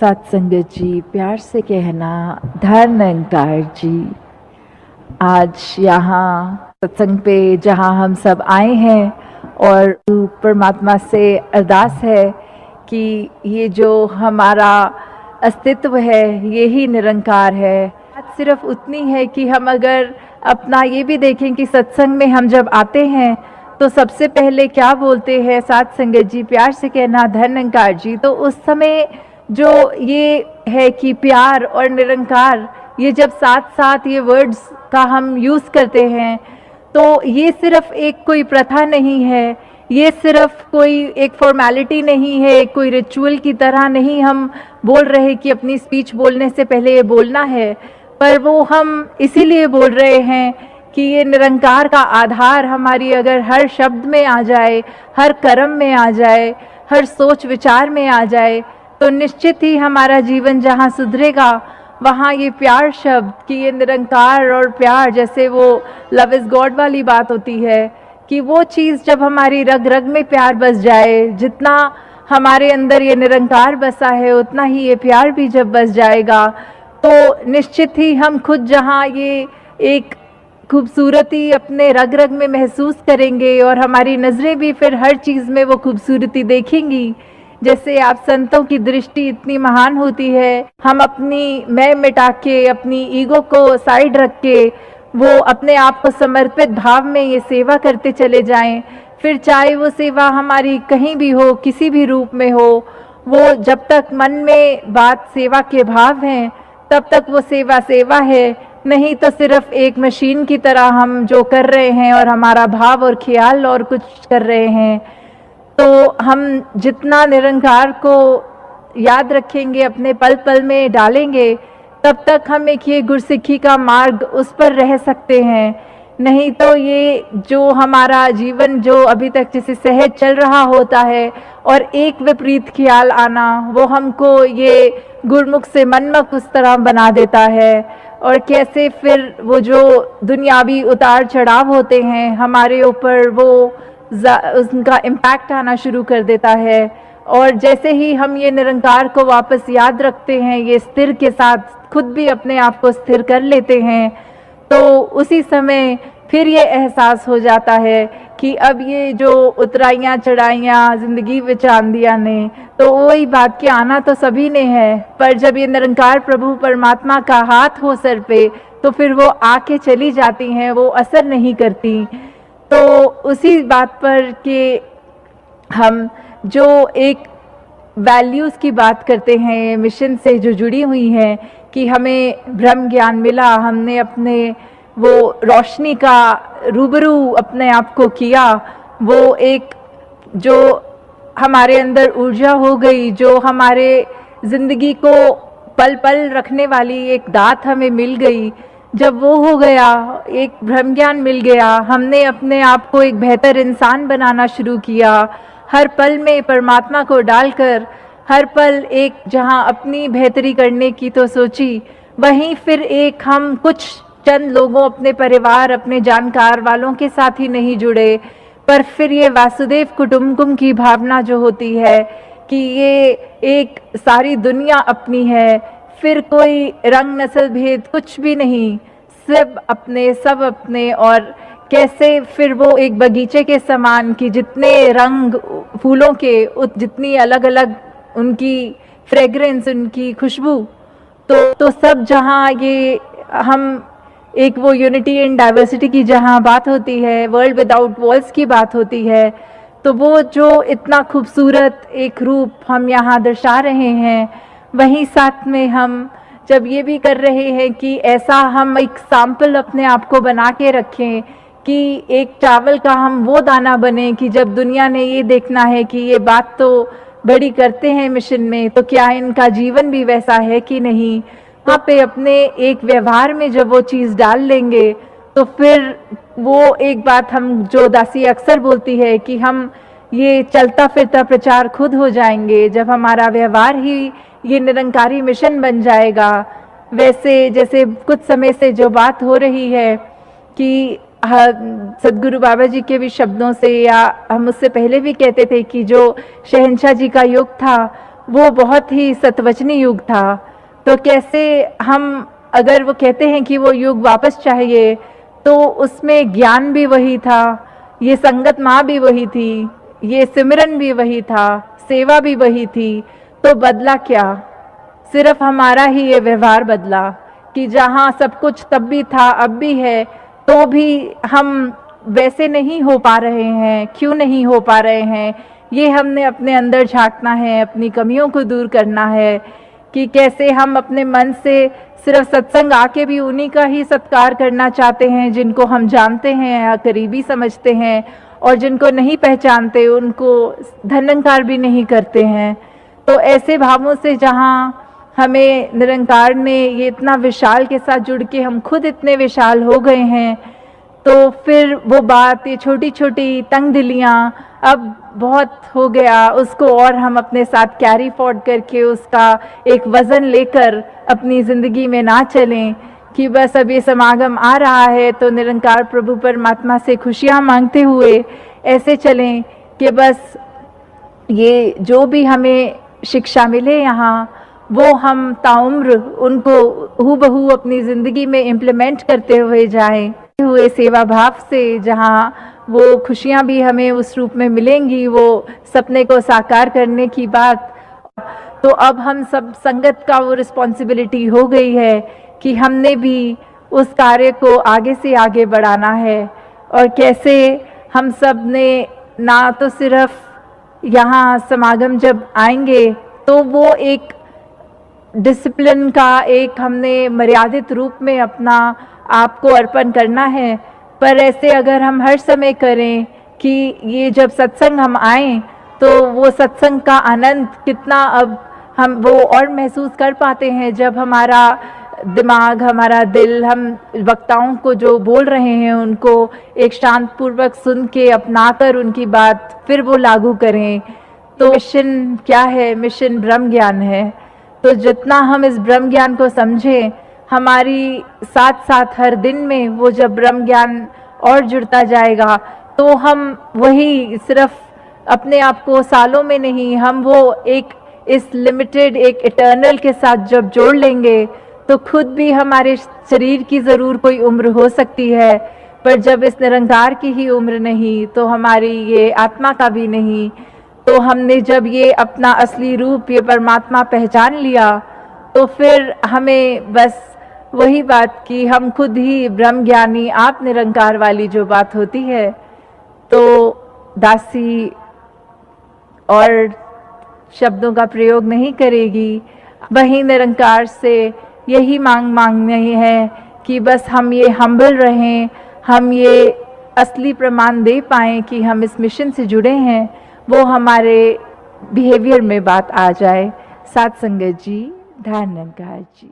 सत्संगत जी, प्यार से कहना धन निरंकार जी। आज यहाँ सत्संग पे जहाँ हम सब आए हैं और परमात्मा से अरदास है कि ये जो हमारा अस्तित्व है ये ही निरंकार है। बात सिर्फ उतनी है कि हम अगर अपना ये भी देखें कि सत्संग में हम जब आते हैं तो सबसे पहले क्या बोलते हैं, साथ संगत जी प्यार से कहना धन निरंकार जी। तो उस समय जो ये है कि प्यार और निरंकार, ये जब साथ साथ ये वर्ड्स का हम यूज़ करते हैं तो ये सिर्फ एक कोई प्रथा नहीं है, ये सिर्फ कोई एक फॉर्मेलिटी नहीं है, कोई रिचुअल की तरह नहीं हम बोल रहे कि अपनी स्पीच बोलने से पहले ये बोलना है, पर वो हम इसीलिए बोल रहे हैं कि ये निरंकार का आधार हमारी अगर हर शब्द में आ जाए, हर कर्म में आ जाए, हर सोच विचार में आ जाए तो निश्चित ही हमारा जीवन जहाँ सुधरेगा वहाँ ये प्यार शब्द कि ये निरंकार और प्यार, जैसे वो लव इज़ गॉड वाली बात होती है कि वो चीज़ जब हमारी रग रग में प्यार बस जाए, जितना हमारे अंदर ये निरंकार बसा है उतना ही ये प्यार भी जब बस जाएगा तो निश्चित ही हम खुद जहाँ ये एक खूबसूरती अपने रग रग में महसूस करेंगे और हमारी नज़रें भी फिर हर चीज़ में वो खूबसूरती देखेंगी। जैसे आप संतों की दृष्टि इतनी महान होती है, हम अपनी मैं मिटा के अपनी ईगो को साइड रख के वो अपने आप को समर्पित भाव में ये सेवा करते चले जाएं, फिर चाहे वो सेवा हमारी कहीं भी हो, किसी भी रूप में हो, वो जब तक मन में बात सेवा के भाव हैं तब तक वो सेवा सेवा है, नहीं तो सिर्फ एक मशीन की तरह हम जो कर रहे हैं और हमारा भाव और ख्याल और कुछ कर रहे हैं। तो हम जितना निरंकार को याद रखेंगे, अपने पल पल में डालेंगे, तब तक हम एक ये गुरसिक्खी का मार्ग उस पर रह सकते हैं। नहीं तो ये जो हमारा जीवन जो अभी तक जैसे सहज चल रहा होता है और एक विपरीत ख्याल आना वो हमको ये गुरमुख से मनमुख उस तरह बना देता है और कैसे फिर वो जो दुनियावी उतार चढ़ाव होते हैं हमारे ऊपर वो उनका इम्पैक्ट आना शुरू कर देता है। और जैसे ही हम ये निरंकार को वापस याद रखते हैं, ये स्थिर के साथ खुद भी अपने आप को स्थिर कर लेते हैं, तो उसी समय फिर ये एहसास हो जाता है कि अब ये जो उतराइयाँ चढ़ाइयाँ ज़िंदगी विच आंदियाँ ने, तो वही बात कि आना तो सभी ने है, पर जब ये निरंकार प्रभु परमात्मा का हाथ हो सर पे तो फिर वो आके चली जाती हैं, वो असर नहीं करती। तो उसी बात पर कि हम जो एक वैल्यूज़ की बात करते हैं मिशन से जो जुड़ी हुई हैं कि हमें ब्रह्म ज्ञान मिला, हमने अपने वो रोशनी का रूबरू अपने आप को किया, वो एक जो हमारे अंदर ऊर्जा हो गई, जो हमारे ज़िंदगी को पल पल रखने वाली एक दात हमें मिल गई, जब वो हो गया, एक ब्रह्म ज्ञान मिल गया, हमने अपने आप को एक बेहतर इंसान बनाना शुरू किया, हर पल में परमात्मा को डालकर हर पल एक जहाँ अपनी बेहतरी करने की तो सोची, वहीं फिर एक हम कुछ चंद लोगों, अपने परिवार, अपने जानकार वालों के साथ ही नहीं जुड़े, पर फिर ये वासुदेव कुटुंबकम की भावना जो होती है कि ये एक सारी दुनिया अपनी है, फिर कोई रंग नस्ल भेद कुछ भी नहीं, सब अपने और कैसे फिर वो एक बगीचे के समान कि जितने रंग फूलों के जितनी अलग अलग उनकी फ्रेग्रेंस, उनकी खुशबू, तो सब जहाँ ये हम एक वो यूनिटी एंड डाइवर्सिटी की जहाँ बात होती है, वर्ल्ड विदाउट वॉल्स की बात होती है, तो वो जो इतना खूबसूरत एक रूप हम यहाँ दर्शा रहे हैं, वहीं साथ में हम जब ये भी कर रहे हैं कि ऐसा हम एक सैंपल अपने आप को बना के रखें कि एक चावल का हम वो दाना बने कि जब दुनिया ने ये देखना है कि ये बात तो बड़ी करते हैं मिशन में, तो क्या इनका जीवन भी वैसा है कि नहीं, वहाँ पे अपने एक व्यवहार में जब वो चीज़ डाल लेंगे तो फिर वो एक बात हम जो दासी अक्सर बोलती है कि हम ये चलता फिरता प्रचार खुद हो जाएंगे जब हमारा व्यवहार ही ये निरंकारी मिशन बन जाएगा। वैसे जैसे कुछ समय से जो बात हो रही है कि सदगुरु बाबा जी के भी शब्दों से, या हम उससे पहले भी कहते थे कि जो शहंशाह जी का युग था वो बहुत ही सतवचनी युग था। तो कैसे हम, अगर वो कहते हैं कि वो युग वापस चाहिए, तो उसमें ज्ञान भी वही था, ये संगत माँ भी वही थी, ये सिमरन भी वही था, सेवा भी वही थी। तो बदला क्या? सिर्फ हमारा ही ये व्यवहार बदला कि जहाँ सब कुछ तब भी था अब भी है, तो भी हम वैसे नहीं हो पा रहे हैं। क्यों नहीं हो पा रहे हैं? ये हमने अपने अंदर झांकना है, अपनी कमियों को दूर करना है कि कैसे हम अपने मन से सिर्फ सत्संग आके भी उन्हीं का ही सत्कार करना चाहते हैं जिनको हम जानते हैं या करीबी समझते हैं, और जिनको नहीं पहचानते उनको धन्यवाद भी नहीं करते हैं। तो ऐसे भावों से जहाँ हमें निरंकार ने ये इतना विशाल के साथ जुड़ के हम खुद इतने विशाल हो गए हैं, तो फिर वो बात, ये छोटी छोटी तंग दिलियाँ अब बहुत हो गया, उसको और हम अपने साथ कैरी फॉरवर्ड करके उसका एक वज़न लेकर अपनी ज़िंदगी में ना चलें कि बस अब ये समागम आ रहा है तो निरंकार प्रभु परमात्मा से खुशियाँ मांगते हुए ऐसे चलें कि बस ये जो भी हमें शिक्षा मिले यहाँ, वो हम ताउम्र उनको हूबहू अपनी ज़िंदगी में इम्प्लीमेंट करते हुए जाएं, हुए सेवा भाव से, जहाँ वो खुशियाँ भी हमें उस रूप में मिलेंगी, वो सपने को साकार करने की बात। तो अब हम सब संगत का वो रिस्पॉन्सिबिलिटी हो गई है कि हमने भी उस कार्य को आगे से आगे बढ़ाना है। और कैसे हम सब ने ना तो सिर्फ यहाँ समागम जब आएंगे तो वो एक डिसिप्लिन का एक हमने मर्यादित रूप में अपना आप को अर्पण करना है, पर ऐसे अगर हम हर समय करें कि ये जब सत्संग हम आएँ तो वो सत्संग का आनंद कितना अब हम वो और महसूस कर पाते हैं जब हमारा दिमाग, हमारा दिल, हम वक्ताओं को जो बोल रहे हैं उनको एक शांत पूर्वक सुन के अपना कर उनकी बात फिर वो लागू करें। तो मिशन क्या है? मिशन ब्रह्म ज्ञान है। तो जितना हम इस ब्रह्म ज्ञान को समझें, हमारी साथ साथ हर दिन में वो जब ब्रह्म ज्ञान और जुड़ता जाएगा तो हम वही सिर्फ अपने आप को सालों में नहीं, हम वो एक इस लिमिटेड एक इटर्नल के साथ जब जोड़ लेंगे तो खुद भी हमारे शरीर की ज़रूर कोई उम्र हो सकती है, पर जब इस निरंकार की ही उम्र नहीं तो हमारी ये आत्मा का भी नहीं। तो हमने जब ये अपना असली रूप, ये परमात्मा पहचान लिया, तो फिर हमें बस वही बात कि हम खुद ही ब्रह्म ज्ञानी, आप निरंकार वाली जो बात होती है, तो दासी और शब्दों का प्रयोग नहीं करेगी। वही निरंकार से यही मांगनी है कि बस हम ये हम्बल रहें, हम ये असली प्रमाण दे पाएँ कि हम इस मिशन से जुड़े हैं, वो हमारे बिहेवियर में बात आ जाए। साथ संगत जी, ध्यान निरंकार जी।